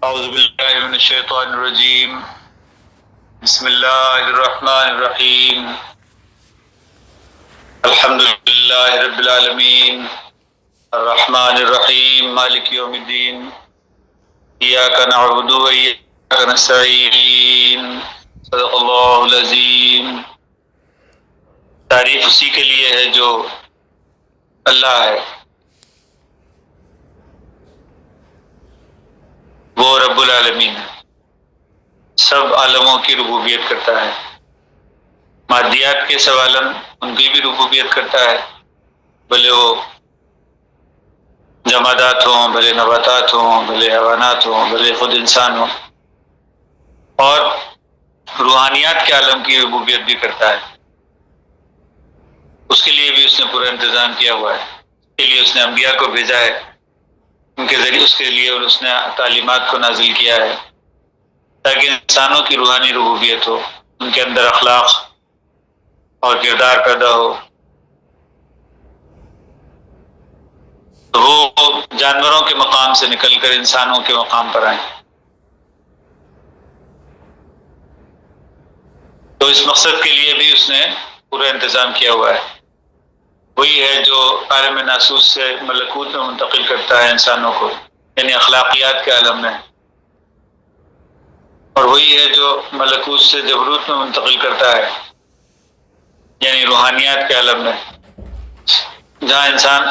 اعوذ باللہ من الشیطان الرجیم بسم اللہ الرحمن الرحیم الحمد للہ رب العالمین الرحمن الرحیم مالک یوم الدین ایاک نعبد و ایاک نستعین صدق اللہ العظیم۔ تعریف اسی کے لیے ہے جو اللہ ہے، وہ رب العالمین ہے، سب عالموں کی ربوبیت کرتا ہے، مادیات کے سب عالم ان کی بھی ربوبیت کرتا ہے، بھلے وہ جمادات ہوں، بھلے نباتات ہوں، بھلے حیوانات ہوں، بھلے خود انسان ہوں، اور روحانیات کے عالم کی ربوبیت بھی کرتا ہے۔ اس کے لیے بھی اس نے پورا انتظام کیا ہوا ہے، اس کے لیے اس نے انبیاء کو بھیجا ہے، ان کے ذریعے اس کے لیے اور اس نے تعلیمات کو نازل کیا ہے تاکہ انسانوں کی روحانی ربوبیت ہو، ان کے اندر اخلاق اور کردار پیدا ہو، تو وہ جانوروں کے مقام سے نکل کر انسانوں کے مقام پر آئیں۔ تو اس مقصد کے لیے بھی اس نے پورا انتظام کیا ہوا ہے۔ وہی ہے جو عالم ناسوس سے ملکوت میں منتقل کرتا ہے انسانوں کو، یعنی اخلاقیات کے عالم میں، اور وہی ہے جو ملکوت سے جبروت میں منتقل کرتا ہے، یعنی روحانیات کے عالم میں، جہاں انسان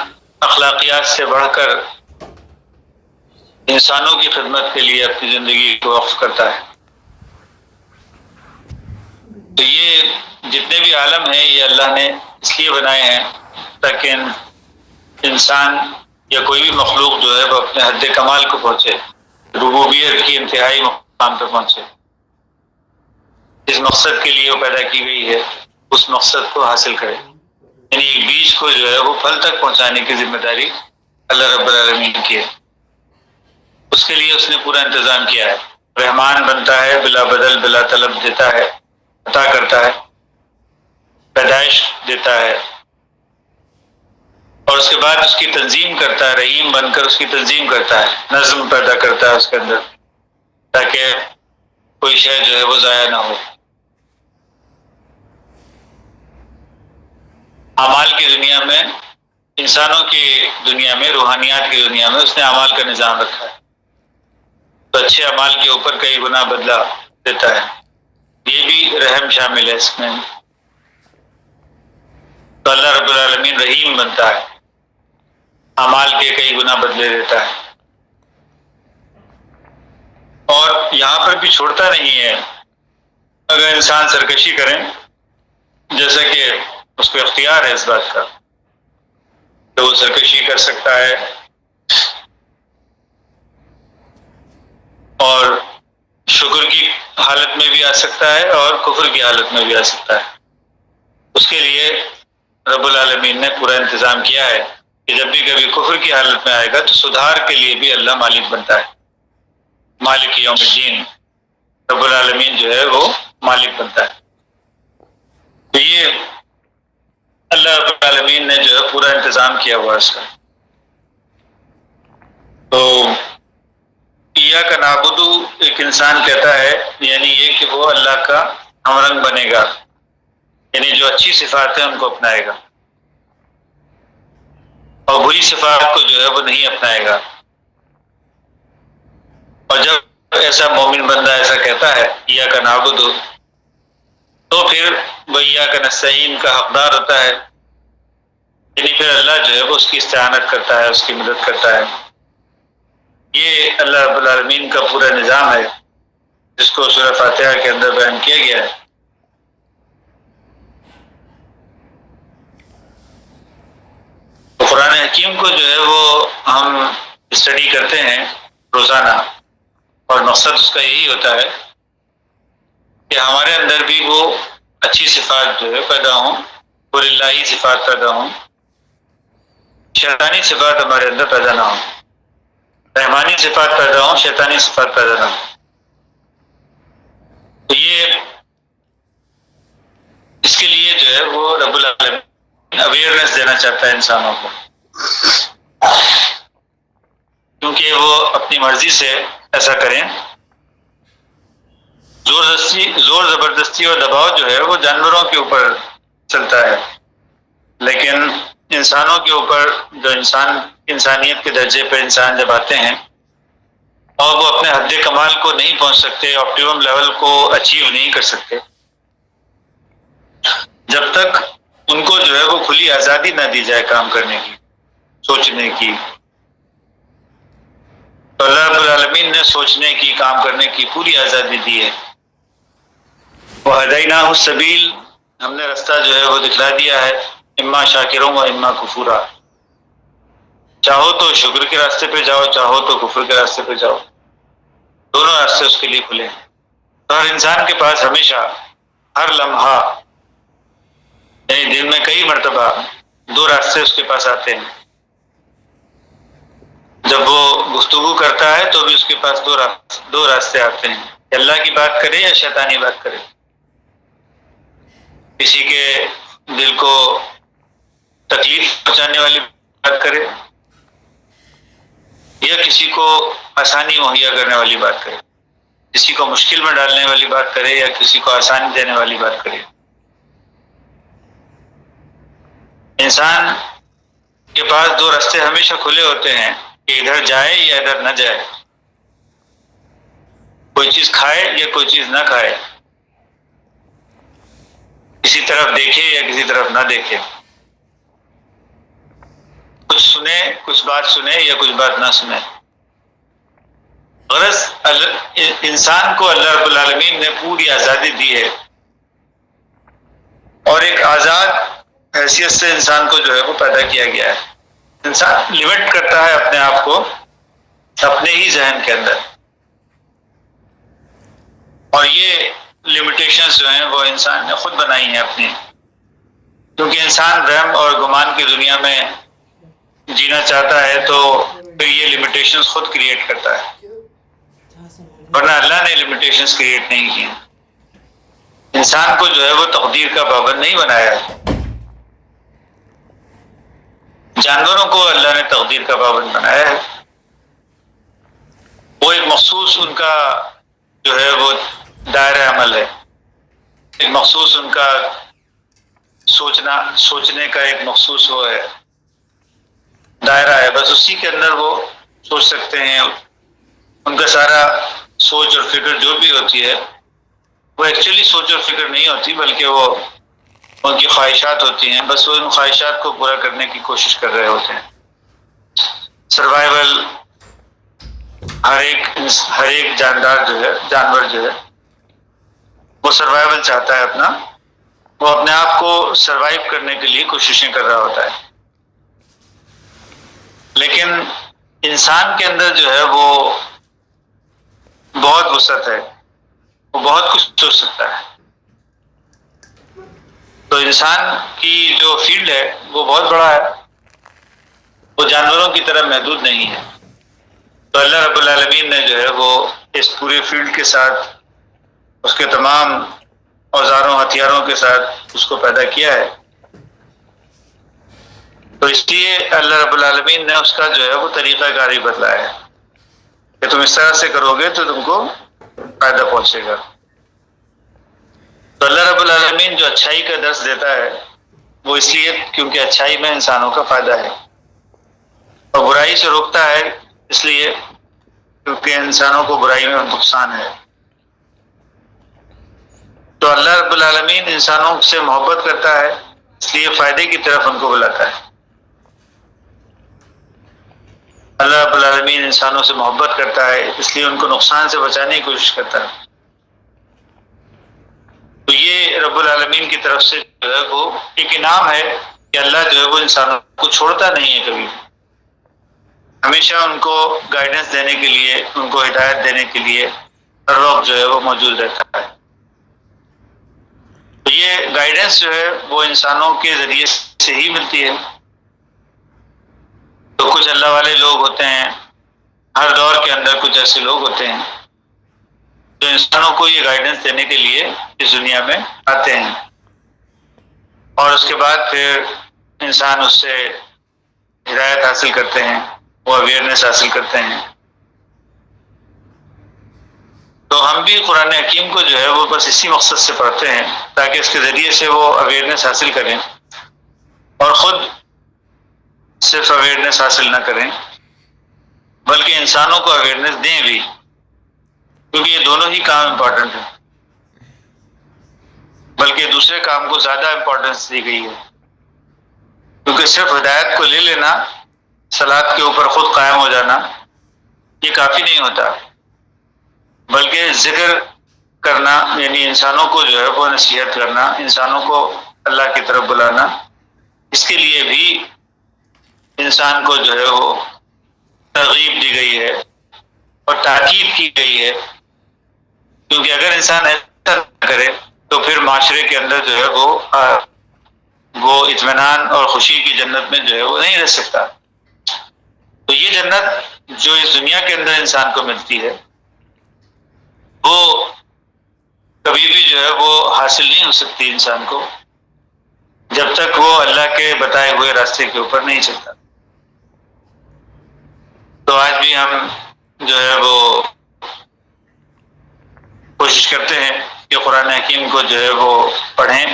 اخلاقیات سے بڑھ کر انسانوں کی خدمت کے لیے اپنی زندگی کو وقف کرتا ہے۔ تو یہ جتنے بھی عالم ہیں یہ اللہ نے اس لیے بنائے ہیں تاکہ انسان یا کوئی بھی مخلوق جو ہے وہ اپنے حد کمال کو پہنچے، ربوبیت کی انتہائی مقام پہ پہنچے۔ جس مقصد کے لیے وہ پیدا کی گئی ہے اس مقصد کو حاصل کرے، یعنی ایک بیج کو جو ہے وہ پھل تک پہنچانے کی ذمہ داری اللہ رب العالمین کی ہے۔ اس کے لیے اس نے پورا انتظام کیا ہے، رحمان بنتا ہے، بلا بدل بلا طلب دیتا ہے، عطا کرتا ہے، پیدائش دیتا ہے، اور اس کے بعد اس کی تنظیم کرتا ہے، رحیم بن کر اس کی تنظیم کرتا ہے، نظم پیدا کرتا ہے اس کے اندر تاکہ کوئی شے جو ہے وہ ضائع نہ ہو۔ اعمال کی دنیا میں، انسانوں کی دنیا میں، روحانیات کی دنیا میں اس نے اعمال کا نظام رکھا ہے، تو اچھے اعمال کے اوپر کئی گنا بدلہ دیتا ہے، یہ بھی رحم شامل ہے اس میں۔ تو اللہ رب العالمین رحیم بنتا ہے، اعمال کے کئی گنا بدلے دیتا ہے، اور یہاں پر بھی چھوڑتا نہیں ہے۔ اگر انسان سرکشی کریں، جیسا کہ اس کو اختیار ہے اس بات کا کہ وہ سرکشی کر سکتا ہے اور شکر کی حالت میں بھی آ سکتا ہے اور کفر کی حالت میں بھی آ سکتا ہے، اس کے لیے رب العالمین نے پورا انتظام کیا ہے کہ جب بھی کبھی کفر کی حالت میں آئے گا تو سدھار کے لیے بھی اللہ مالک بنتا ہے، مالک یوم الدین، رب العالمین جو ہے وہ مالک بنتا ہے۔ تو یہ اللہ رب العالمین نے جو ہے پورا انتظام کیا ہوا اس کا۔ تو ایاک نعبد ایک انسان کہتا ہے، یعنی یہ کہ وہ اللہ کا ہمرنگ بنے گا، یعنی جو اچھی صفات ہیں ان کو اپنائے گا اور بری صفات کو جو ہے وہ نہیں اپنائے گا۔ اور جب ایسا مومن بندہ ایسا کہتا ہے ایاک نعبد، تو پھر وہ ایاک نستعین کا حقدار ہوتا ہے، یعنی پھر اللہ جو ہے وہ اس کی استعانت کرتا ہے، اس کی مدد کرتا ہے۔ یہ اللہ رب العالمین کا پورا نظام ہے جس کو سورہ فاتحہ کے اندر بیان کیا گیا ہے۔ تو قرآن حکیم کو جو ہے وہ ہم اسٹڈی کرتے ہیں روزانہ، اور مقصد اس کا یہی ہوتا ہے کہ ہمارے اندر بھی وہ اچھی صفات جو ہے پیدا ہوں، اور الہی صفات پیدا ہوں، شیطانی صفات ہمارے اندر پیدا نہ ہوں، رحمانی صفات پیدا ہوں، شیطانی صفات پیدا نہ ہوں۔ تو یہ اس کے لیے جو ہے وہ رب العالمین اویئرنیس دینا چاہتا ہے انسانوں کو، کیونکہ وہ اپنی مرضی سے ایسا کریں. زور زبردستی اور دباؤ جو ہے وہ جانوروں کے اوپر چلتا ہے، لیکن انسانوں کے اوپر جو انسانیت کے درجے پہ انسان جب آتے ہیں اور وہ اپنے حد کمال کو نہیں پہنچ سکتے، آپٹیمم لیول کو اچیو نہیں کر سکتے، جب تک ان کو جو ہے وہ کھلی آزادی نہ دی جائے کام کرنے کی، سوچنے کی. تو اللہ رب العالمین نے سوچنے کی، کام کرنے کی پوری آزادی دی ہے. وَهَدَيْنَاهُ السَّبِيلَ، ہم نے راستہ جو ہے وہ دکھلا دیا ہے، اما شاکروں و اما کفورا، چاہو تو شکر کے راستے پہ جاؤ، چاہو تو کفر کے راستے پہ جاؤ، دونوں راستے اس کے لیے کھلے ہیں. تو ہر انسان کے پاس ہمیشہ، ہر لمحہ، یعنی دن میں کئی مرتبہ دو راستے اس کے پاس آتے ہیں. جب وہ گفتگو کرتا ہے تو بھی اس کے پاس دو راستے آتے ہیں، کہ اللہ کی بات کرے یا شیطانی بات کرے. کسی کے دل کو تکلیف پہنچانے والی بات کرے یا کسی کو آسانی مہیا کرنے والی بات کرے، کسی کو مشکل میں ڈالنے والی بات کرے یا کسی کو آسانی دینے والی بات کرے. انسان کے پاس دو راستے ہمیشہ کھلے ہوتے ہیں کہ ادھر جائے یا ادھر نہ جائے، کوئی چیز کھائے یا کوئی چیز نہ کھائے، کسی طرف دیکھے یا کسی طرف نہ دیکھے، کچھ سنے، کچھ بات سنے یا کچھ بات نہ سنے. غرض انسان کو اللہ رب العالمین نے پوری آزادی دی ہے، اور ایک آزاد حیثیت سے انسان کو جو ہے وہ پیدا کیا گیا ہے. انسان لیمٹ کرتا ہے اپنے آپ کو اپنے ہی ذہن کے اندر، اور یہ لمیٹیشنز جو ہیں وہ انسان نے خود بنائی ہیں اپنی، کیونکہ انسان وہم اور گمان کی دنیا میں جینا چاہتا ہے تو پھر یہ لمیٹیشنز خود کریٹ کرتا ہے، ورنہ اللہ نے لمیٹیشنز کریٹ نہیں کی. انسان کو جو ہے وہ تقدیر کا پابند نہیں بنایا ہے. جانوروں کو اللہ نے تقدیر کا پابند بنایا ہے، وہ ایک مخصوص ان کا جو ہے وہ دائرہ عمل ہے، ایک مخصوص ان کا سوچنے کا ایک مخصوص وہ ہے دائرہ ہے، بس اسی کے اندر وہ سوچ سکتے ہیں. ان کا سارا سوچ اور فکر جو بھی ہوتی ہے وہ ایکچولی سوچ اور فکر نہیں ہوتی، بلکہ وہ ان کی خواہشات ہوتی ہیں، بس وہ ان خواہشات کو پورا کرنے کی کوشش کر رہے ہوتے ہیں. سروائیول، ہر ایک جانور جو ہے وہ سروائیول چاہتا ہے اپنا، وہ اپنے آپ کو سروائیو کرنے کے لیے کوششیں کر رہا ہوتا ہے. لیکن انسان کے اندر جو ہے وہ بہت وسعت ہے، وہ بہت کچھ سوچ سکتا ہے. تو انسان کی جو فیلڈ ہے وہ بہت بڑا ہے، وہ جانوروں کی طرح محدود نہیں ہے. تو اللہ رب العالمین نے جو ہے وہ اس پورے فیلڈ کے ساتھ، اس کے تمام اوزاروں ہتھیاروں کے ساتھ اس کو پیدا کیا ہے. تو اس لیے اللہ رب العالمین نے اس کا جو ہے وہ طریقہ کاری بدلا ہے کہ تم اس طرح سے کرو گے تو تم کو فائدہ پہنچے گا. تو اللہ رب العالمین جو اچھائی کا درس دیتا ہے وہ اس لیے کیونکہ اچھائی میں انسانوں کا فائدہ ہے، اور برائی سے روکتا ہے اس لیے کیونکہ انسانوں کو برائی میں نقصان ہے. تو اللہ رب العالمین انسانوں سے محبت کرتا ہے، اس لیے فائدے کی طرف ان کو بلاتا ہے. اللہ رب العالمین انسانوں سے محبت کرتا ہے، اس لیے ان کو نقصان سے بچانے کی کوشش کرتا ہے. تو یہ رب العالمین کی طرف سے جو ہے وہ ایک انعام ہے کہ اللہ جو ہے وہ انسانوں کو چھوڑتا نہیں ہے کبھی، ہمیشہ ان کو گائیڈنس دینے کے لیے، ان کو ہدایت دینے کے لیے ہر وقت جو ہے وہ موجود رہتا ہے. تو یہ گائیڈنس جو ہے وہ انسانوں کے ذریعے سے ہی ملتی ہے. تو کچھ اللہ والے لوگ ہوتے ہیں، ہر دور کے اندر کچھ ایسے لوگ ہوتے ہیں جو انسانوں کو یہ گائیڈنس دینے کے لیے اس دنیا میں آتے ہیں، اور اس کے بعد پھر انسان اس سے ہدایت حاصل کرتے ہیں، وہ اویئرنیس حاصل کرتے ہیں. تو ہم بھی قرآن حکیم کو جو ہے وہ بس اسی مقصد سے پڑھتے ہیں تاکہ اس کے ذریعے سے وہ اویئرنیس حاصل کریں، اور خود صرف اویئرنیس حاصل نہ کریں بلکہ انسانوں کو اویئرنیس دیں بھی، کیونکہ یہ دونوں ہی کام امپورٹنٹ ہیں، بلکہ دوسرے کام کو زیادہ امپورٹنس دی گئی ہے، کیونکہ صرف ہدایت کو لے لینا، صلاۃ کے اوپر خود قائم ہو جانا، یہ کافی نہیں ہوتا، بلکہ ذکر کرنا، یعنی انسانوں کو جو ہے وہ نصیحت کرنا، انسانوں کو اللہ کی طرف بلانا، اس کے لیے بھی انسان کو جو ہے وہ ترغیب دی گئی ہے اور تاکید کی گئی ہے، کیونکہ اگر انسان ایسا نہ کرے تو پھر معاشرے کے اندر جو ہے وہ اطمینان اور خوشی کی جنت میں جو ہے وہ نہیں رہ سکتا۔ تو یہ جنت جو اس دنیا کے اندر انسان کو ملتی ہے وہ کبھی بھی جو ہے وہ حاصل نہیں ہو سکتی انسان کو جب تک وہ اللہ کے بتائے ہوئے راستے کے اوپر نہیں چلتا۔ تو آج بھی ہم جو ہے وہ کوشش کرتے ہیں کہ قرآن حکیم کو جو ہے وہ پڑھیں،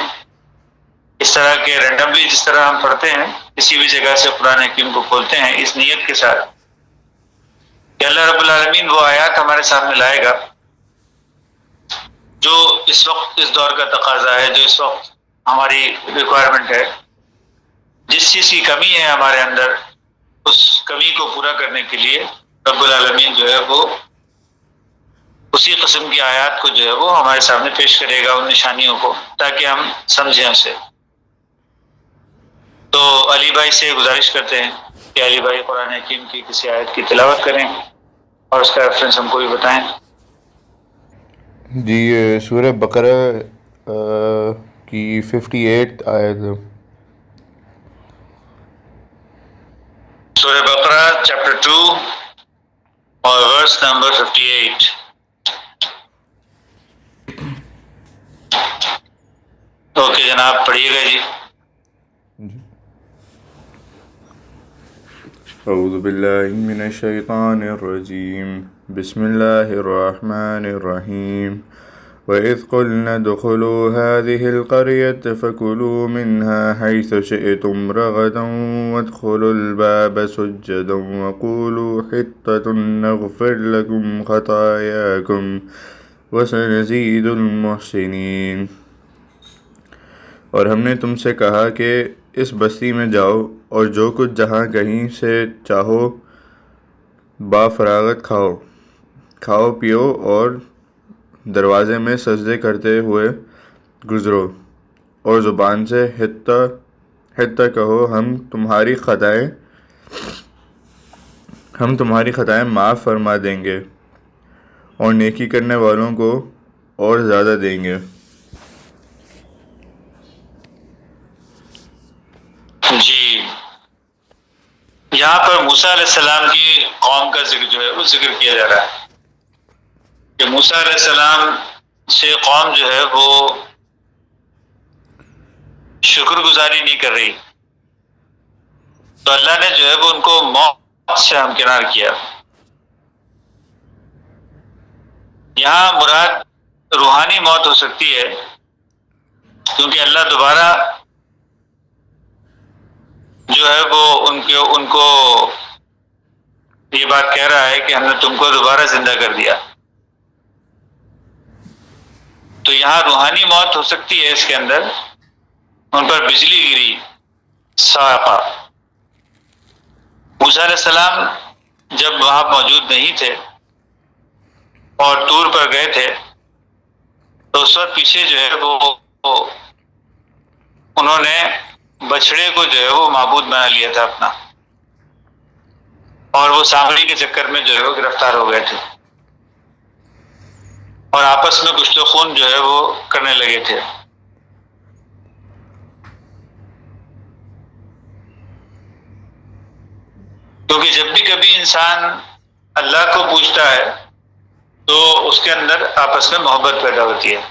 اس طرح کے رینڈملی جس طرح ہم پڑھتے ہیں کسی بھی جگہ سے قرآن حکیم کو کھولتے ہیں اس نیت کے ساتھ کہ اللہ رب العالمین وہ آیات ہمارے سامنے لائے گا جو اس وقت اس دور کا تقاضا ہے، جو اس وقت ہماری ریکوائرمنٹ ہے، جس چیز کی کمی ہے ہمارے اندر اس کمی کو پورا کرنے کے لیے رب العالمین جو ہے وہ اسی قسم کی آیات کو جو ہے وہ ہمارے سامنے پیش کرے گا، ان نشانیوں کو، تاکہ ہم سمجھیں اسے۔ تو علی بھائی سے گزارش کرتے ہیں کہ علی بھائی قرآن حکیم کی کسی آیت کی تلاوت کریں اور اس کا ریفرنس ہم کو بھی بتائیں۔ جی، سورہ بقرہ کی 58 آیت، سورہ بقرہ چیپٹر 2 اور ورس نمبر 58۔ اوکے جناب، پڑھیے گا جی۔ اعوذ باللہ من الشیطان الرجیم، بسم اللہ الرحمن الرحیم۔ وَإِذْ قُلْنَا ادْخُلُوا هَٰذِهِ الْقَرْيَةَ فَكُلُوا مِنْهَا حَيْثُ شِئْتُمْ رَغَدًا وَادْخُلُوا الْبَابَ سُجَّدًا وَقُولُوا حِطَّةٌ نَغْفِرْ لَكُمْ خَطَايَاكُمْ وَسَنَزِيدُ الْمُحْسِنِينَ۔ اور ہم نے تم سے کہا کہ اس بستی میں جاؤ اور جو کچھ جہاں کہیں سے چاہو با فراغت کھاؤ پیو اور دروازے میں سجدے کرتے ہوئے گزرو، اور زبان سے حتّہ کہو، ہم تمہاری خطائیں معاف فرما دیں گے اور نیکی کرنے والوں کو اور زیادہ دیں گے۔ جی، یہاں پر موسیٰ علیہ السلام کی قوم کا ذکر جو ہے وہ ذکر کیا جا رہا ہے کہ موسیٰ علیہ السلام سے قوم جو ہے وہ شکر گزاری نہیں کر رہی، تو اللہ نے جو ہے وہ ان کو موت سے ہمکنار کیا۔ یہاں مراد روحانی موت ہو سکتی ہے، کیونکہ اللہ دوبارہ جو ہے وہ ان کو یہ بات کہہ رہا ہے کہ ہم نے تم کو دوبارہ زندہ کر دیا۔ تو یہاں روحانی موت ہو سکتی ہے، اس کے اندر ان پر بجلی گری، صاعقہ۔ موسیٰ علیہ السلام جب وہاں موجود نہیں تھے اور طور پر گئے تھے تو اس وقت پیچھے جو ہے وہ انہوں نے بچڑے کو جو ہے وہ معبود بنا لیا تھا اپنا، اور وہ سامری کے چکر میں جو ہے وہ گرفتار ہو گئے تھے اور آپس میں کشت و خون جو ہے وہ کرنے لگے تھے۔ کیونکہ جب بھی کبھی انسان اللہ کو پوچھتا ہے تو اس کے اندر آپس میں محبت پیدا ہوتی ہے،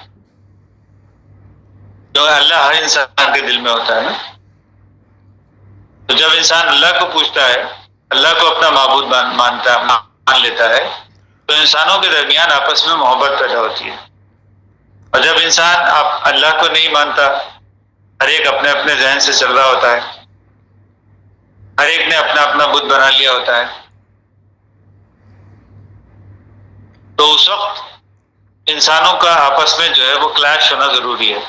جو اللہ ہر انسان کے دل میں ہوتا ہے نا۔ تو جب انسان اللہ کو پوچھتا ہے، اللہ کو اپنا معبود مان لیتا ہے، تو انسانوں کے درمیان آپس میں محبت پیدا ہوتی ہے. اور جب انسان اللہ کو نہیں مانتا، ہر ایک اپنے اپنے ذہن سے چل رہا ہوتا ہے، ہر ایک نے اپنا اپنا بت بنا لیا ہوتا ہے، تو اس وقت انسانوں کا آپس میں جو ہے وہ کلیش ہونا ضروری ہے،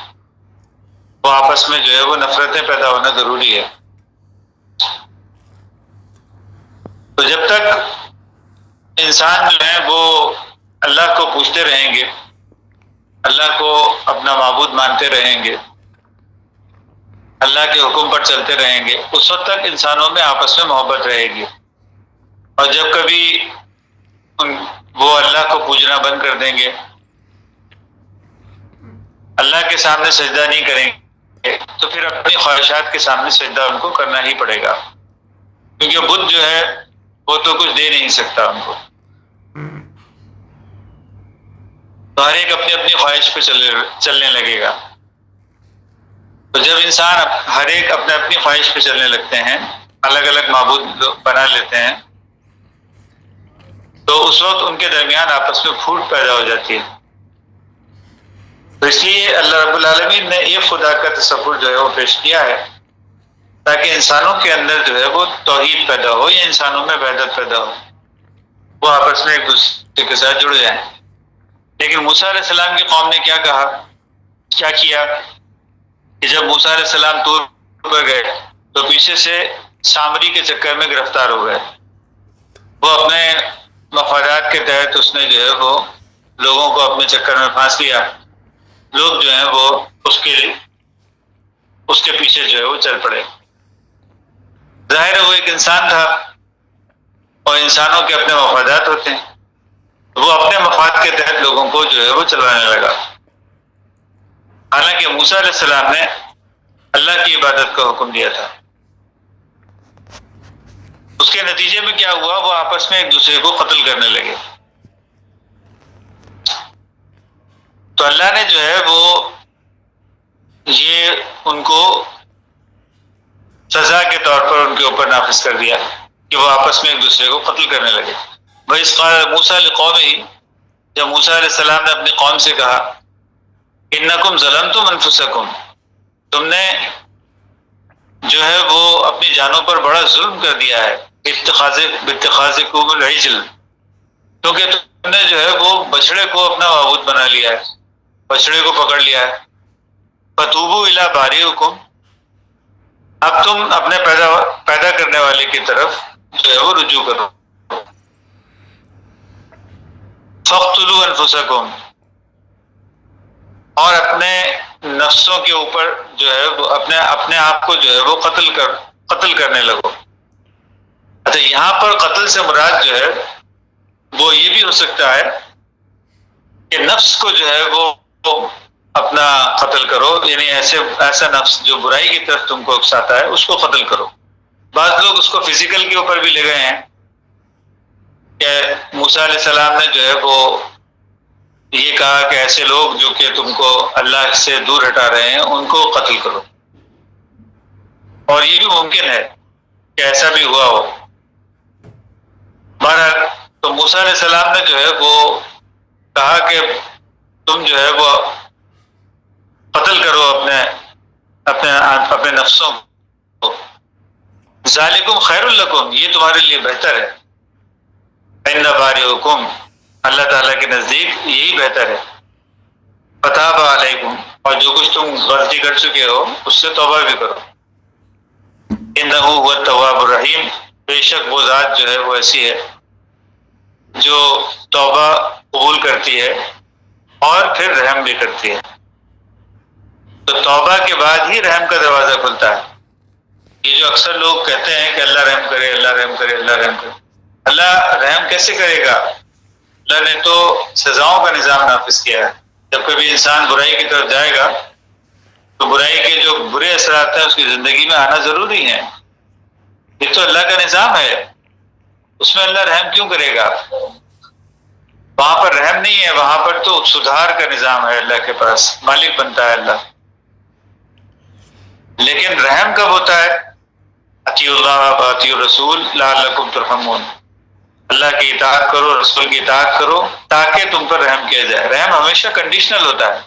وہ آپس میں جو ہے وہ نفرتیں پیدا ہونا ضروری ہے. تو جب تک انسان جو ہے وہ اللہ کو پوچھتے رہیں گے، اللہ کو اپنا معبود مانتے رہیں گے، اللہ کے حکم پر چلتے رہیں گے، اس وقت تک انسانوں میں آپس میں محبت رہے گی. اور جب کبھی وہ اللہ کو پوجنا بند کر دیں گے، اللہ کے سامنے سجدہ نہیں کریں گے، تو پھر اپنی خواہشات کے سامنے سجدہ ان کو کرنا ہی پڑے گا، کیونکہ بت جو ہے وہ تو کچھ دے نہیں سکتا ان کو. تو ہر ایک اپنی اپنی خواہش پہ چلنے لگے گا. تو جب انسان ہر ایک اپنے اپنی خواہش پہ چلنے لگتے ہیں، الگ الگ معبود بنا لیتے ہیں، تو اس وقت ان کے درمیان آپس میں پھوٹ پیدا ہو جاتی ہے. تو اس لیے اللہ رب العالمین نے یہ خدا کا تصور جو ہے وہ پیش کیا ہے تاکہ انسانوں کے اندر جو ہے وہ توحید پیدا ہو یا انسانوں میں وحدت پیدا ہو، وہ آپس میں ایک دوسرے کے ساتھ جڑ جائیں. لیکن موسیٰ علیہ السلام کی قوم نے کیا کیا کہ جب موسیٰ علیہ السلام طور پر گئے تو پیچھے سے سامری کے چکر میں گرفتار ہو گئے. وہ اپنے مفادات کے تحت اس نے جو ہے وہ لوگوں کو اپنے چکر میں پھانس لیا. لوگ جو ہیں وہ اس کے پیچھے جو ہے وہ چل پڑے. ظاہر ہے وہ ایک انسان تھا اور انسانوں کے اپنے مفادات ہوتے ہیں، وہ اپنے مفاد کے تحت لوگوں کو جو ہے وہ چلانے لگا. حالانکہ موسیٰ علیہ السلام نے اللہ کی عبادت کا حکم دیا تھا. اس کے نتیجے میں کیا ہوا؟ وہ آپس میں ایک دوسرے کو قتل کرنے لگے. تو اللہ نے جو ہے وہ یہ ان کو سزا کے طور پر ان کے اوپر نافذ کر دیا کہ وہ آپس میں ایک دوسرے کو قتل کرنے لگے. وَإِذْ قَالَ مُوسَىٰ لِقَوْمِهِ، جب موسیٰ علیہ السلام نے اپنی قوم سے کہا اِنَّكُمْ ظَلَمْتُمْ أَنفُسَكُمْ، تم نے جو ہے وہ اپنی جانوں پر بڑا ظلم کر دیا ہے، بِاتِّخَاذِكُمُ الْعِجْلَ، کیونکہ تم نے جو ہے وہ بچڑے کو اپنا معبود بنا لیا ہے، بچڑے کو پکڑ لیا ہے. فَتُوبُوا إِلَىٰ بَارِئِكُمْ، اب تم اپنے پیدا کرنے والے کی طرف جو ہے وہ رجوع کرو. فَاقْتُلُوا أَنفُسَكُمْ، اور اپنے نفسوں کے اوپر جو ہے وہ اپنے آپ کو جو ہے وہ قتل کرنے لگو. اچھا، یہاں پر قتل سے مراد جو ہے وہ یہ بھی ہو سکتا ہے کہ نفس کو جو ہے وہ اپنا قتل کرو، یعنی ایسا نفس جو برائی کی طرف تم کو اکساتا ہے اس کو قتل کرو. بعض لوگ اس کو فزیکل کے اوپر بھی لے گئے ہیں کہ موسیٰ علیہ السلام نے جو ہے وہ یہ کہا کہ ایسے لوگ جو کہ تم کو اللہ سے دور ہٹا رہے ہیں ان کو قتل کرو. اور یہ بھی ممکن ہے کہ ایسا بھی ہوا ہو. بہرحال تو موسیٰ علیہ السلام نے جو ہے وہ کہا کہ تم جو ہے وہ قتل کرو اپنے نفسوں کو. ذالکم خیر لکم، یہ تمہارے لیے بہتر ہے. عند بارئکم، اللہ تعالیٰ کے نزدیک یہی بہتر ہے. فتاب علیکم، اور جو کچھ تم غلطی کر چکے ہو اس سے توبہ بھی کرو. انہ هو التواب الرحیم، بے شک وہ ذات جو ہے وہ ایسی ہے جو توبہ قبول کرتی ہے اور پھر رحم بھی کرتی ہے. تو توبہ کے بعد ہی رحم کا دروازہ کھلتا ہے. یہ جو اکثر لوگ کہتے ہیں کہ اللہ رحم کرے، اللہ رحم کرے، اللہ رحم کرے، اللہ رحم کیسے کرے گا؟ اللہ نے تو سزاؤں کا نظام نافذ کیا ہے. جب کبھی انسان برائی کی طرف جائے گا تو برائی کے جو برے اثرات ہیں اس کی زندگی میں آنا ضروری ہے. یہ تو اللہ کا نظام ہے، اس میں اللہ رحم کیوں کرے گا؟ وہاں پر رحم نہیں ہے، وہاں پر تو سدھار کا نظام ہے. اللہ کے پاس مالک بنتا ہے اللہ. لیکن رحم کب ہوتا ہے؟ اطیعوا اللہ واطیعوا الرسول لعلکم ترحمون. اللہ کی اطاعت کرو، رسول کی اطاعت کرو تاکہ تم پر رحم کیا جائے۔ رحم ہمیشہ کنڈیشنل ہوتا ہے۔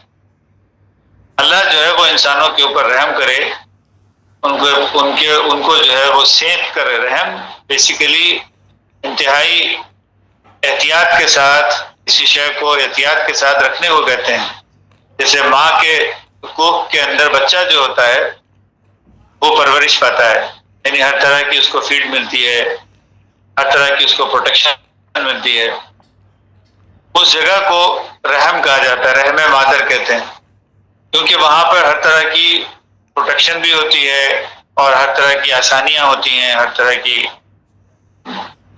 اللہ جو ہے وہ انسانوں کے اوپر رحم کرے، ان کو جو ہے وہ سینت کرے۔ رحم بیسیکلی انتہائی احتیاط کے ساتھ کسی شے کو احتیاط کے ساتھ رکھنے کو کہتے ہیں۔ جیسے ماں کے کوکھ کے اندر بچہ جو ہوتا ہے وہ پرورش پاتا ہے، یعنی ہر طرح کی اس کو فیڈ ملتی ہے، ہر طرح کی اس کو پروٹیکشن ملتی ہے۔ اس جگہ کو رحم کہا جاتا ہے، رحم مادر کہتے ہیں، کیونکہ وہاں پر ہر طرح کی پروٹیکشن بھی ہوتی ہے اور ہر طرح کی آسانیاں ہوتی ہیں، ہر طرح کی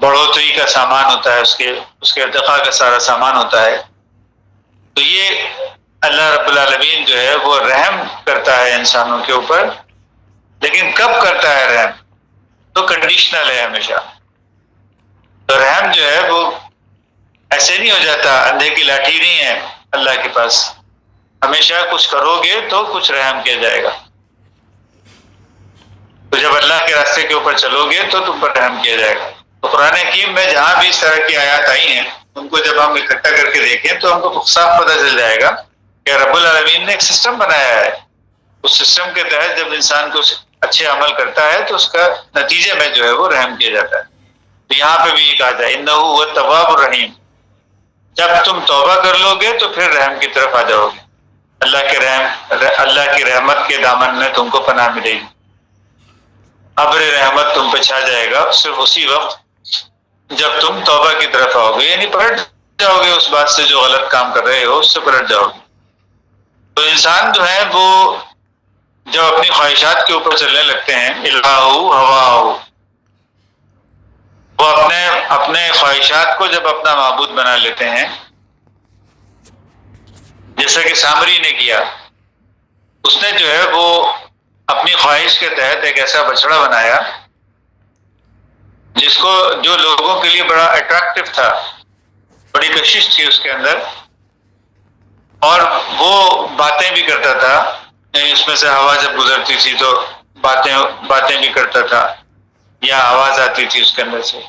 بڑھوتری کا سامان ہوتا ہے، اس کے ارتقاء کا سارا سامان ہوتا ہے۔ تو یہ اللہ رب العالمین جو ہے وہ رحم کرتا ہے انسانوں کے اوپر، لیکن کب کرتا ہے رحم؟ تو کنڈیشنل ہے ہمیشہ۔ تو رحم جو ہے وہ ایسے نہیں ہو جاتا، اندھے کی لاٹھی نہیں ہے اللہ کے پاس، ہمیشہ کچھ کرو گے تو کچھ رحم کیا جائے گا۔ تو جب اللہ کے راستے کے اوپر چلو گے تو تم پر رحم کیا جائے گا۔ تو قرآن حکیم میں جہاں بھی اس طرح کی آیات آئی ہیں ان کو جب ہم اکٹھا کر کے دیکھیں تو ہم کو صاف پتہ چل جائے گا کہ رب العالمین نے ایک سسٹم بنایا ہے۔ اس سسٹم کے تحت جب انسان کو اچھے عمل کرتا ہے تو اس کا نتیجے میں جو ہے وہ رحم کیا جاتا ہے۔ تو یہاں پہ بھی یہ کہا جائے انہ هو التواب الرحیم، جب تم توبہ کر لو گے تو پھر رحم کی طرف آ جاؤ گے، اللہ کی رحمت کے دامن میں تم کو پناہ ملے گی، ابر رحمت تم پہ چھا جائے گا صرف اسی وقت جب تم توبہ کی طرف آؤ گے، یعنی پلٹ جاؤ گے اس بات سے جو غلط کام کر رہے ہو اس سے پلٹ جاؤ گے۔ تو انسان جو ہے وہ جب اپنی خواہشات کے اوپر چلنے لگتے ہیں، الہا ہوا، وہ اپنے خواہشات کو جب اپنا معبود بنا لیتے ہیں، جیسا کہ سامری نے کیا، اس نے جو ہے وہ اپنی خواہش کے تحت ایک ایسا بچڑا بنایا جو لوگوں کے لیے بڑا اٹریکٹیو تھا، بڑی کشش تھی اس کے اندر، اور وہ باتیں بھی کرتا تھا، اس میں سے ہوا جب گزرتی تھی تو باتیں بھی کرتا تھا یا آواز آتی تھی اس کے اندر سے،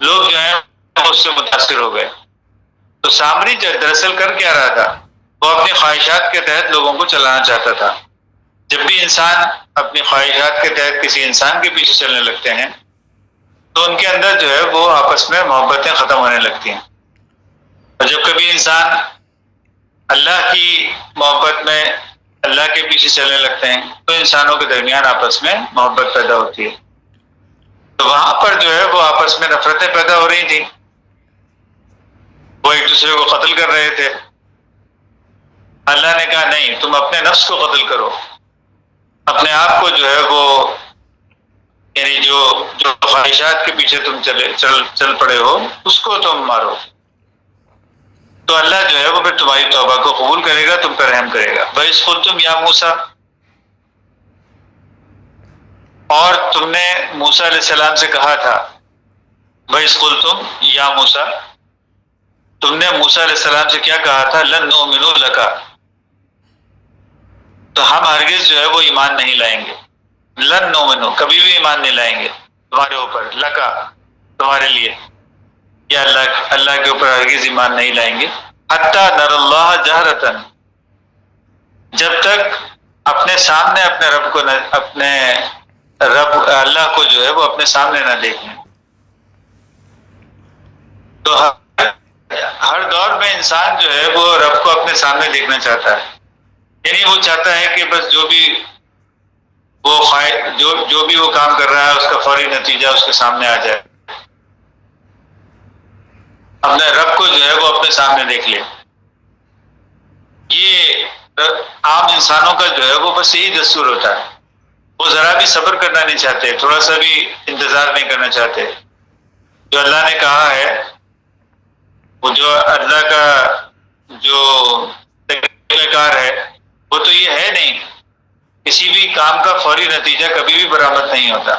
لوگ جو ہیں اس سے متاثر ہو گئے۔ تو سامری جو دراصل کر کیا رہا تھا، وہ اپنی خواہشات کے تحت لوگوں کو چلانا چاہتا تھا۔ جب بھی انسان اپنی خواہشات کے تحت کسی انسان کے پیچھے چلنے لگتے ہیں تو ان کے اندر جو ہے وہ آپس میں محبتیں ختم ہونے لگتی ہیں، اور جب کبھی انسان اللہ کی محبت میں اللہ کے پیچھے چلنے لگتے ہیں تو انسانوں کے درمیان آپس میں محبت پیدا ہوتی ہے۔ تو وہاں پر جو ہے وہ آپس میں نفرتیں پیدا ہو رہی تھیں، وہ ایک دوسرے کو قتل کر رہے تھے۔ اللہ نے کہا نہیں، تم اپنے نفس کو قتل کرو، اپنے آپ کو جو ہے وہ یعنی جو خواہشات کے پیچھے تم چل پڑے ہو اس کو تم مارو، تو اللہ جو ہے وہ پھر تمہاری توبہ کو قبول کرے گا، تم پر رحم کرے گا۔ وَإِذْ قُلْتُمْ يَا موسیٰ، اور تم نے موسیٰ علیہ السلام سے کہا تھا، وَإِذْ قُلْتُمْ يَا موسیٰ، تم نے موسیٰ علیہ السلام سے کیا کہا تھا، لَن نُؤْمِنُ لَكَ، تو ہم ہرگز جو ہے وہ ایمان نہیں لائیں گے، لن نؤمنو، کبھی بھی ایمان نہیں لائیں گے تمہارے اوپر، لکا تمہارے لیے، یا اللہ کے اوپر ہرگز ایمان نہیں لائیں گے، حتی نر اللہ جہرتن، جب تک اپنے سامنے اپنے رب اللہ کو جو ہے وہ اپنے سامنے نہ دیکھیں۔ تو ہر دور میں انسان جو ہے وہ رب کو اپنے سامنے دیکھنا چاہتا ہے، یعنی وہ چاہتا ہے کہ بس جو بھی وہ کام کر رہا ہے اس کا فوری نتیجہ اس کے سامنے آ جائے، اپنے رب کو جو ہے وہ اپنے سامنے دیکھ لے۔ یہ عام انسانوں کا جو ہے وہ بس یہی دستور ہوتا ہے، وہ ذرا بھی صبر کرنا نہیں چاہتے، تھوڑا سا بھی انتظار نہیں کرنا چاہتے۔ جو اللہ نے کہا ہے، وہ جو اللہ کا جو طریقہ کار ہے وہ تو یہ ہے نہیں، کسی بھی کام کا فوری نتیجہ کبھی بھی برآمد نہیں ہوتا۔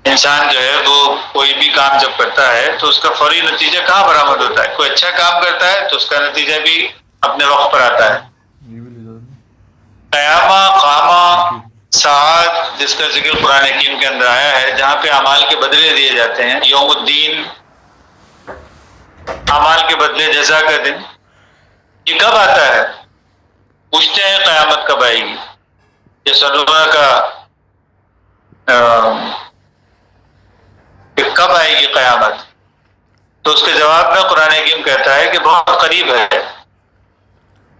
انسان جو ہے وہ کوئی بھی کام جب کرتا ہے تو اس کا فوری نتیجہ کہاں برآمد ہوتا ہے؟ کوئی اچھا کام کرتا ہے تو اس کا نتیجہ بھی اپنے وقت پر آتا ہے۔ قیامہ قامہ ساعت جس کا ذکر قرآن حکیم کے اندر آیا ہے، جہاں پہ اعمال کے بدلے دیے جاتے ہیں، یوم الدین، اعمال کے بدلے جزا کا دن، یہ کب آتا ہے؟ پوچھتے ہیں قیامت کب آئے گی، یہ سنورا کا کہ کب آئے گی قیامت؟ تو اس کے جواب میں قرآن حکیم کہتا ہے کہ بہت قریب ہے.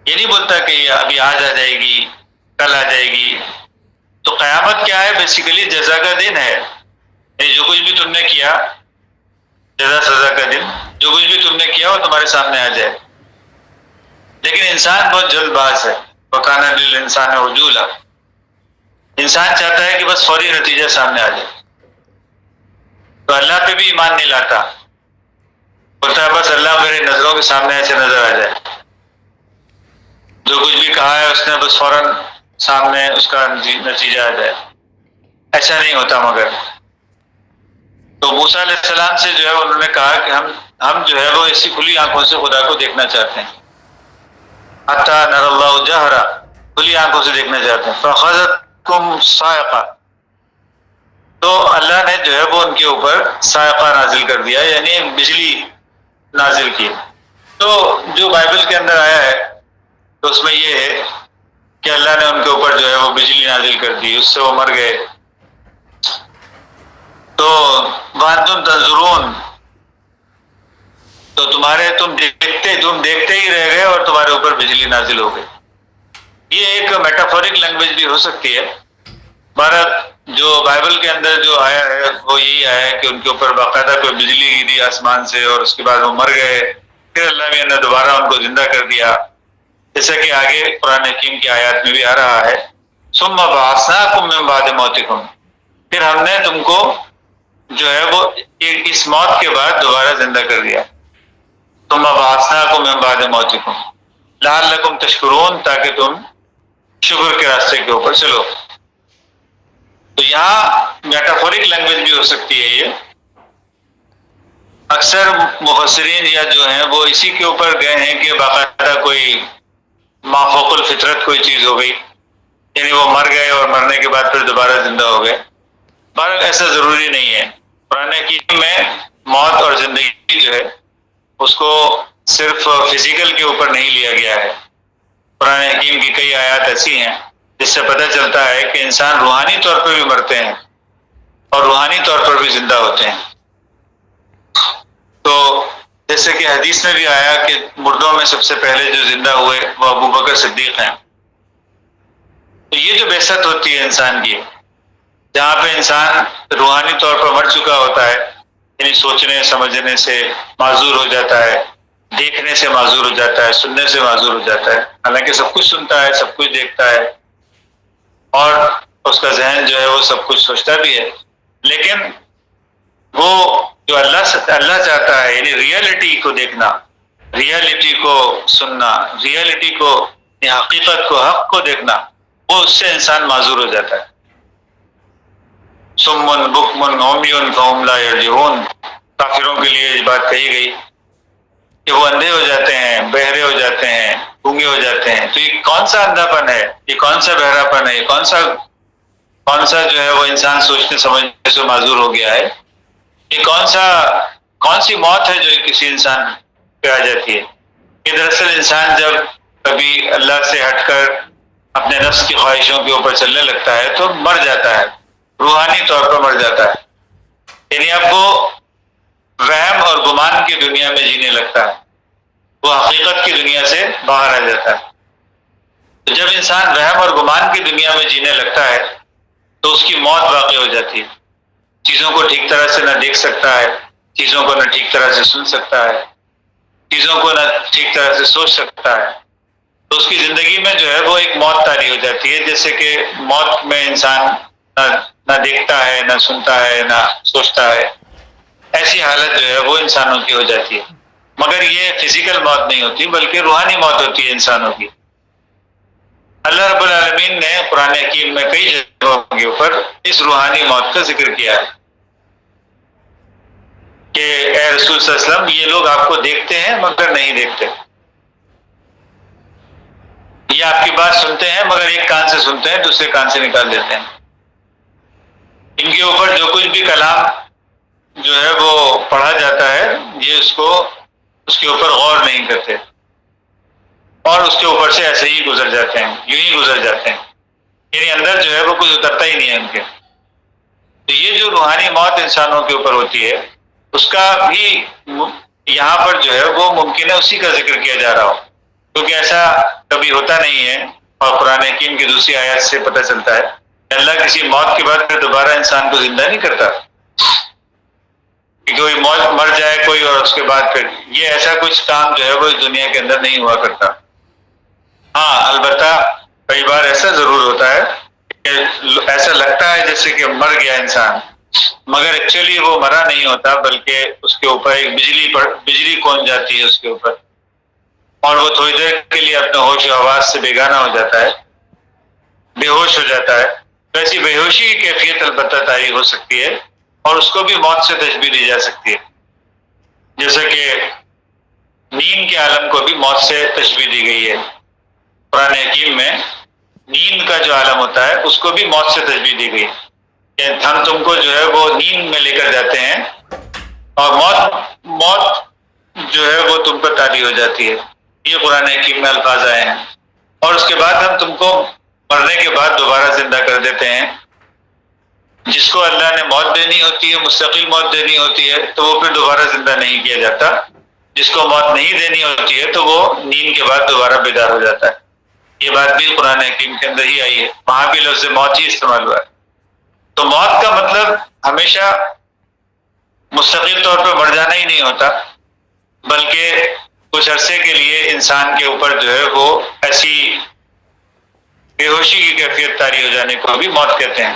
یہ نہیں بولتا کہ یہ ابھی آج آ جائے گی، کل آ جائے گی. تو قیامت کیا ہے؟ بیسیکلی جزا کا دن ہے. یعنی جو کچھ بھی تم نے کیا، جزا سزا کا دن، جو کچھ بھی تم نے کیا وہ تمہارے سامنے آ جائے. لیکن انسان بہت جلد باز ہے. وَكَانَ لِلْإِنسَانِ عُجُولًا، انسان چاہتا ہے کہ بس فوری نتیجہ سامنے آ جائے. تو اللہ پہ بھی ایمان نہیں لاتا، بولتا ہے بس اللہ میرے نظروں کے سامنے ایسے نظر آ جائے، جو کچھ بھی کہا ہے اس نے بس فوراً سامنے اس کا نتیجہ آ جائے. ایسا نہیں ہوتا. مگر تو موسیٰ علیہ السلام سے جو ہے انہوں نے کہا کہ ہم جو ہے وہ ایسی کھلی آنکھوں سے خدا کو دیکھنا چاہتے ہیں. حَتَّى نَرَى اللَّهُ جَهْرًا، کھلی آنکھوں سے دیکھنا چاہتے ہیں. فَأَخَذَتْكُمْ صَاعِقَةٌ، تو اللہ نے جو ہے وہ ان کے اوپر صاعقہ نازل کر دیا، یعنی بجلی نازل کی. تو جو بائبل کے اندر آیا ہے تو اس میں یہ ہے کہ اللہ نے ان کے اوپر جو ہے وہ بجلی نازل کر دی، اس سے وہ مر گئے. تو وَأَنْتُمْ تَنْظُرُونَ، تو تم دیکھتے ہی رہ گئے اور تمہارے اوپر بجلی نازل ہو گئی. یہ ایک میٹافورک لینگویج بھی ہو سکتی ہے. بہرحال جو بائبل کے اندر جو آیا ہے وہ یہی آیا ہے کہ ان کے اوپر باقاعدہ کوئی بجلی گری آسمان سے اور اس کے بعد وہ مر گئے. پھر اللہ نے دوبارہ ان کو زندہ کر دیا، جیسا کہ آگے قرآن حکیم کی آیات میں بھی آ رہا ہے. ثم بعثناکم من بعد موتکم، پھر ہم نے تم کو جو ہے وہ اس موت کے بعد دوبارہ زندہ کر دیا. ثم بعثناکم من بعد موتکم لعلکم تشکرون، تاکہ تم شکر کے راستے کے اوپر چلو. تو یہاں میٹافورک لینگویج بھی ہو سکتی ہے. یہ اکثر مفسرین یا جو ہیں وہ اسی کے اوپر گئے ہیں کہ باقاعدہ کوئی مافوق الفطرت کوئی چیز ہو گئی، یعنی وہ مر گئے اور مرنے کے بعد پھر دوبارہ زندہ ہو گئے. بہرحال ایسا ضروری نہیں ہے. قرآن حکیم میں موت اور زندگی جو ہے اس کو صرف فزیکل کے اوپر نہیں لیا گیا ہے. قرآن حکیم کی کئی آیات ایسی ہیں جس سے پتہ چلتا ہے کہ انسان روحانی طور پر بھی مرتے ہیں اور روحانی طور پر بھی زندہ ہوتے ہیں. تو جیسے کہ حدیث میں بھی آیا کہ مردوں میں سب سے پہلے جو زندہ ہوئے وہ ابو بکر صدیق ہیں. تو یہ جو بعثت ہوتی ہے انسان کی، جہاں پہ انسان روحانی طور پر مر چکا ہوتا ہے، یعنی سوچنے سمجھنے سے معذور ہو جاتا ہے، دیکھنے سے معذور ہو جاتا ہے، سننے سے معذور ہو جاتا ہے. حالانکہ سب کچھ سنتا ہے، سب کچھ دیکھتا ہے اور اس کا ذہن جو ہے وہ سب کچھ سوچتا بھی ہے. لیکن وہ جو اللہ چاہتا ہے، یعنی ریئلٹی کو دیکھنا، ریئلٹی کو سننا، ریئلٹی کو، حقیقت کو، حق کو دیکھنا، وہ اس سے انسان معذور ہو جاتا ہے. سمن بکمن عمیٌ فہم لا یرجعون، کافروں کے لیے یہ بات کہی گئی کہ وہ اندھے ہو جاتے ہیں، بہرے ہو جاتے ہیں، گونگے ہو جاتے ہیں. تو یہ کون سا اندھا پن ہے، یہ کون سا بہرا پن ہے، یہ کون سا جو ہے وہ انسان سوچنے سمجھنے سے معذور ہو گیا ہے؟ یہ کون سی موت ہے جو کسی انسان پہ آ جاتی ہے؟ یہ دراصل انسان جب کبھی اللہ سے ہٹ کر اپنے نفس کی خواہشوں کے اوپر چلنے لگتا ہے تو مر جاتا ہے، روحانی طور پر مر جاتا ہے. یعنی اب وہ وہم اور گمان کی دنیا میں جینے لگتا ہے، وہ حقیقت کی دنیا سے باہر آ جاتا ہے. تو جب انسان وہم اور گمان کی دنیا میں جینے لگتا ہے تو اس کی موت واقع ہو جاتی ہے. چیزوں کو ٹھیک طرح سے نہ دیکھ سکتا ہے، چیزوں کو نہ ٹھیک طرح سے سن سکتا ہے، چیزوں کو نہ ٹھیک طرح سے سوچ سکتا ہے. تو اس کی زندگی میں جو ہے وہ ایک موت طاری ہو جاتی ہے. جیسے کہ موت میں انسان نہ دیکھتا ہے، نہ سنتا ہے، نہ سوچتا ہے. ایسی حالت جو ہے وہ انسانوں کی ہو جاتی ہے. مگر یہ فزیکل موت نہیں ہوتی بلکہ روحانی موت ہوتی ہے انسانوں کی. اللہ رب العالمین نے قرآن حکیم میں کئی جگہوں کے اوپر اس روحانی موت کا ذکر کیا ہے کہ اے رسول صلی اللہ علیہ وسلم، یہ لوگ آپ کو دیکھتے ہیں مگر نہیں دیکھتے، یہ آپ کی بات سنتے ہیں مگر ایک کان سے سنتے ہیں دوسرے کان سے نکال دیتے ہیں. ان کے اوپر جو کچھ بھی کلام جو ہے وہ پڑھا جاتا ہے یہ اس کے اوپر غور نہیں کرتے اور اس کے اوپر سے ایسے ہی گزر جاتے ہیں، یوں ہی گزر جاتے ہیں، یعنی اندر جو ہے وہ کچھ اترتا ہی نہیں ہے ان کے۔ تو یہ جو روحانی موت انسانوں کے اوپر ہوتی ہے اس کا بھی یہاں پر جو ہے وہ ممکن ہے اسی کا ذکر کیا جا رہا ہو، کیونکہ ایسا کبھی ہوتا نہیں ہے، اور قرآن حکیم کی دوسری آیات سے پتہ چلتا ہے کہ اللہ کسی موت کے بعد پھر دوبارہ انسان کو زندہ نہیں کرتا کہ کوئی موت مر جائے کوئی اور اس کے بعد پھر یہ ایسا کچھ کام جو ہے وہ اس دنیا کے اندر نہیں ہوا کرتا۔ ہاں البتہ کئی بار ایسا ضرور ہوتا ہے کہ ایسا لگتا ہے جیسے کہ مر گیا انسان، مگر ایکچولی وہ مرا نہیں ہوتا، بلکہ اس کے اوپر ایک بجلی کون جاتی ہے اس کے اوپر، اور وہ تھوڑی دیر کے لیے اپنے ہوش و حواس سے بیگانہ ہو جاتا ہے، بے ہوش ہو جاتا ہے۔ ویسی بے ہوشی کی کیفیت البتہ طاری ہو سکتی ہے اور اس کو بھی موت سے تشبیہ دی جا سکتی ہے، جیسا کہ نیند کے عالم کو بھی موت سے تشبیہ دی گئی ہے۔ قرآن حکیم میں نیند کا جو عالم ہوتا ہے اس کو بھی موت سے تشبیہ دی گئی کہ ہم تم کو جو ہے وہ نیند میں لے کر جاتے ہیں اور موت جو ہے وہ تم پر طاری ہو جاتی ہے، یہ قرآن حکیم میں الفاظ آئے ہیں، اور اس کے بعد ہم تم کو مرنے کے بعد دوبارہ زندہ کر دیتے ہیں۔ جس کو اللہ نے موت دینی ہوتی ہے، مستقل موت دینی ہوتی ہے، تو وہ پھر دوبارہ زندہ نہیں کیا جاتا، جس کو موت نہیں دینی ہوتی ہے تو وہ نیند کے بعد دوبارہ بیدار ہو جاتا ہے۔ یہ بات بھی قرآن حکیم کے اندر ہی آئی ہے، وہاں بھی لفظ موت ہی استعمال ہوا ہے۔ تو موت کا مطلب ہمیشہ مستقل طور پہ مر جانا ہی نہیں ہوتا، بلکہ کچھ عرصے کے لیے انسان کے اوپر جو ہے وہ ایسی بے ہوشی کی کیفیت طاری ہو جانے کو بھی موت کہتے ہیں۔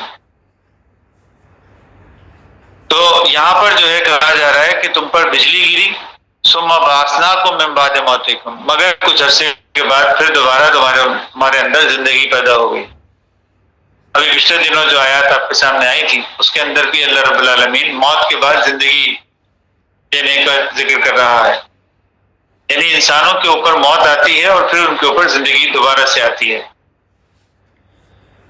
تو یہاں پر جو ہے کہا جا رہا ہے کہ تم پر بجلی گری، ثم بعثناکم من بعد موتکم، مگر کچھ عرصے کے بعد پھر دوبارہ ہمارے اندر زندگی پیدا ہو گئی۔ ابھی پچھلے دنوں جو آیات آپ کے سامنے آئی تھی اس کے اندر بھی اللہ رب العالمین موت کے بعد زندگی دینے کا ذکر کر رہا ہے، یعنی انسانوں کے اوپر موت آتی ہے اور پھر ان کے اوپر زندگی دوبارہ سے آتی ہے۔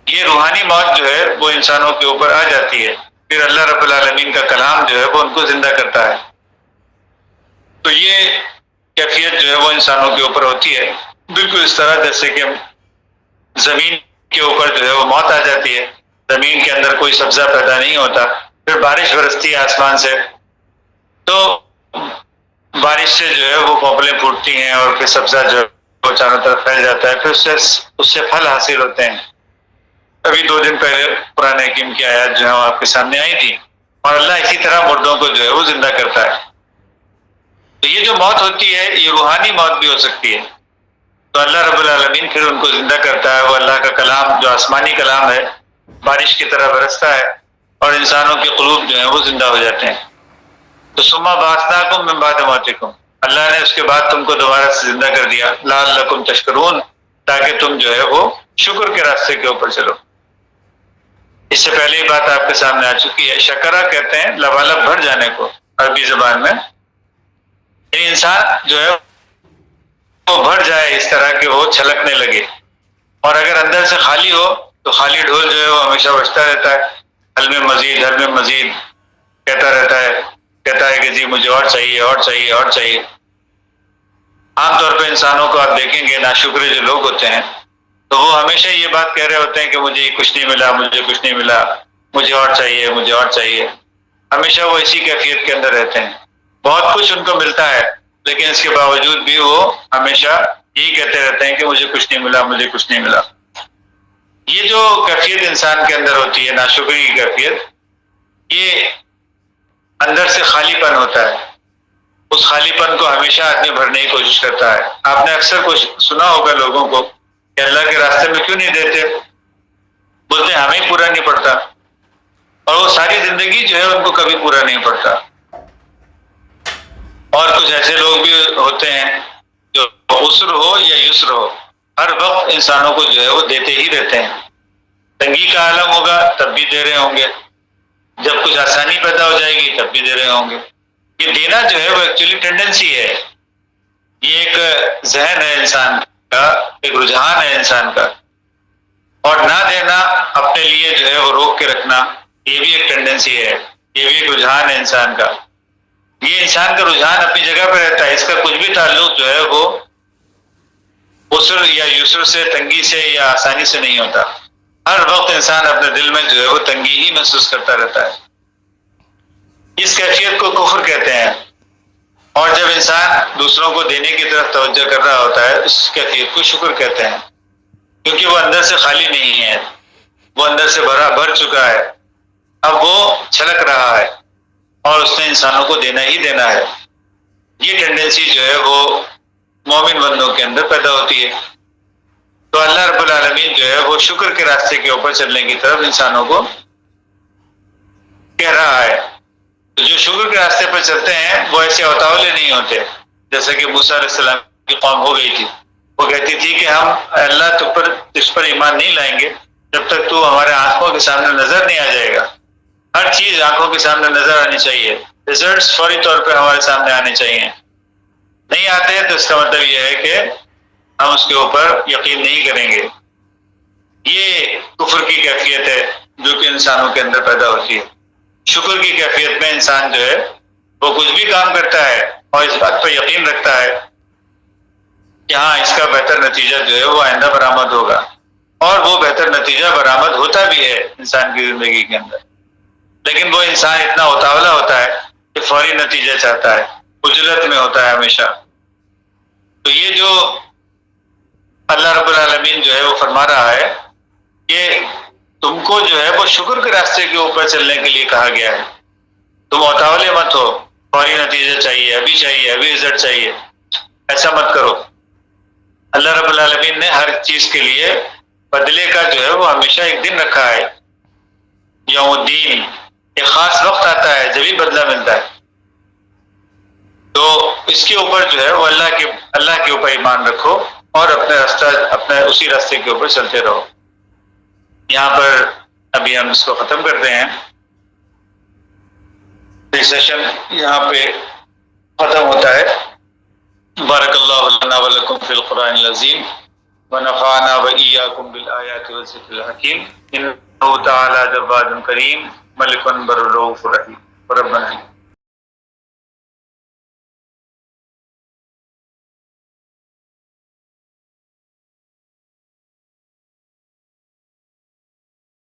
یہ روحانی موت جو ہے وہ انسانوں کے اوپر آ جاتی ہے، پھر اللہ رب العالمین کا کلام جو ہے وہ ان کو زندہ کرتا ہے۔ تو یہ کیفیت جو ہے وہ انسانوں کے اوپر ہوتی ہے، بالکل اس طرح جیسے کہ زمین کے اوپر جو ہے وہ موت آ جاتی ہے، زمین کے اندر کوئی سبزہ پیدا نہیں ہوتا، پھر بارش برستی ہے آسمان سے، تو بارش سے جو ہے وہ پوپلیں پھوٹتی ہیں اور پھر سبزہ جو ہے وہ چاروں طرف پھیل جاتا ہے، پھر اس سے پھل حاصل ہوتے ہیں۔ ابھی 2 دن پہلے قرآن حکیم کی آیات جو ہے وہ آپ کے سامنے آئی تھی، اور اللہ اسی طرح مردوں کو جو ہے وہ زندہ کرتا ہے۔ تو یہ جو موت ہوتی ہے یہ روحانی موت بھی ہو سکتی ہے، تو اللہ رب العالمین پھر ان کو زندہ کرتا ہے، وہ اللہ کا کلام جو آسمانی کلام ہے بارش کی طرح برستا ہے اور انسانوں کے قلوب جو ہیں وہ زندہ ہو جاتے ہیں۔ تو ثم بعثناکم من بعد موتکم، اللہ نے اس کے بعد تم کو دوبارہ سے زندہ کر دیا، لعلکم تشکرون، تاکہ تم جو ہے وہ شکر کے راستے کے اوپر چلو۔ اس سے پہلے یہ بات آپ کے سامنے آ چکی ہے، شکرہ کہتے ہیں لبالب بھر جانے کو عربی زبان میں، یعنی انسان جو ہے وہ بھر جائے اس طرح کہ وہ چھلکنے لگے، اور اگر اندر سے خالی ہو تو خالی ڈھول جو ہے وہ ہمیشہ بجتا رہتا ہے، حل میں مزید حل میں مزید کہتا رہتا ہے، کہتا ہے کہ جی مجھے اور چاہیے اور چاہیے اور چاہیے۔ عام طور پہ انسانوں کو آپ دیکھیں گے ناشکرے جو لوگ ہوتے ہیں تو وہ ہمیشہ یہ بات کہہ رہے ہوتے ہیں کہ مجھے کچھ نہیں ملا، مجھے کچھ نہیں ملا، مجھے اور چاہیے، مجھے اور چاہیے، ہمیشہ وہ اسی کیفیت کے اندر رہتے ہیں۔ بہت کچھ ان کو ملتا ہے لیکن اس کے باوجود بھی وہ ہمیشہ یہی کہتے رہتے ہیں کہ مجھے کچھ نہیں ملا، مجھے کچھ نہیں ملا۔ یہ جو کیفیت انسان کے اندر ہوتی ہے ناشکری کی کیفیت، یہ اندر سے خالی پن ہوتا ہے، اس خالی پن کو ہمیشہ آدمی بھرنے کی کوشش کرتا ہے۔ آپ نے اکثر کچھ سنا ہوگا لوگوں کو کہ اللہ کے راستے میں کیوں نہیں دیتے، بولتے ہیں ہمیں پورا نہیں پڑتا، اور وہ ساری زندگی جو ہے ان کو کبھی پورا نہیں پڑتا۔ اور کچھ ایسے لوگ بھی ہوتے ہیں جو عسر ہو یا یسر ہو ہر وقت انسانوں کو جو ہے وہ دیتے ہی رہتے ہیں، تنگی کا عالم ہوگا تب بھی دے رہے ہوں گے، جب کچھ آسانی پیدا ہو جائے گی تب بھی دے رہے ہوں گے۔ یہ دینا جو ہے وہ ایکچولی ٹینڈنسی ہے، یہ ایک ذہن ہے انسان کا، ایک رجحان ہے انسان کا، اور نہ دینا اپنے لیے جو ہے وہ روک کے رکھنا یہ بھی ایک ٹینڈنسی ہے، یہ بھی ایک رجحان ہے انسان کا. یہ انسان کا رجحان اپنی جگہ پہ رہتا ہے، اس کا کچھ بھی تعلق جو ہے وہ عسر یا یسر سے، تنگی سے یا آسانی سے نہیں ہوتا. ہر وقت انسان اپنے دل میں جو ہے وہ تنگی ہی محسوس کرتا رہتا ہے. اس کیفیت کو کفر کہتے ہیں. اور جب انسان دوسروں کو دینے کی طرف توجہ کر رہا ہوتا ہے، اس کیفیت کو شکر کہتے ہیں، کیونکہ وہ اندر سے خالی نہیں ہے، وہ اندر سے بھر چکا ہے. اب وہ چھلک رہا ہے اور اس نے انسانوں کو دینا ہی دینا ہے. یہ ٹینڈنسی جو ہے وہ مومن بندوں کے اندر پیدا ہوتی ہے. تو اللہ رب العالمین جو ہے وہ شکر کے راستے کے اوپر چلنے کی طرف انسانوں کو کہہ رہا ہے. جو شکر کے راستے پر چلتے ہیں وہ ایسے اتاولے نہیں ہوتے، جیسا کہ موسیٰ علیہ السلام کی قوم ہو گئی تھی. وہ کہتی تھی کہ ہم اللہ اس پر ایمان نہیں لائیں گے جب تک تو ہمارے آنکھوں کے سامنے نظر نہیں آ جائے گا. ہر چیز آنکھوں کے سامنے نظر آنی چاہیے، ریزلٹس فوری طور پہ ہمارے سامنے آنے چاہیے. نہیں آتے تو اس کا مطلب یہ ہے کہ ہم اس کے اوپر یقین نہیں کریں گے. یہ کفر کی کیفیت ہے جو کہ انسانوں کے اندر پیدا ہوتی ہے. شکر کی کیفیت میں انسان جو ہے وہ کچھ بھی کام کرتا ہے اور اس بات پر یقین رکھتا ہے کہ ہاں اس کا بہتر نتیجہ جو ہے وہ آئندہ برآمد ہوگا، اور وہ بہتر نتیجہ برآمد ہوتا بھی ہے انسان کی زندگی کے اندر. لیکن وہ انسان اتنا اتاولا ہوتا ہے کہ فوری نتیجہ چاہتا ہے، اجرت میں ہوتا ہے ہمیشہ. تو یہ جو اللہ رب العالمین جو ہے وہ فرما رہا ہے کہ تم کو جو ہے وہ شکر کے راستے کے اوپر چلنے کے لیے کہا گیا ہے. تم اتاولے مت ہو، فوری نتیجہ چاہیے، ابھی رزلٹ چاہیے، ایسا مت کرو. اللہ رب العالمین نے ہر چیز کے لیے بدلے کا جو ہے وہ ہمیشہ ایک دن رکھا ہے. یوم الدین، ایک خاص وقت آتا ہے جبھی بدلہ ملتا ہے. تو اس کے اوپر جو ہے وہ اللہ کے اوپر ایمان رکھو اور اپنے اسی راستے کے اوپر چلتے رہو. یہاں پر ابھی ہم اس کو ختم کرتے ہیں. یہ سیشن یہاں پہ ختم ہوتا ہے. بارک اللہ لنا ولکم فی القرآن العظیم ونفعنا وإیاکم بالآیات والذکر الحکیم. انہ تعالی جواد کریم ملک بر رؤوف رحیم. ربنا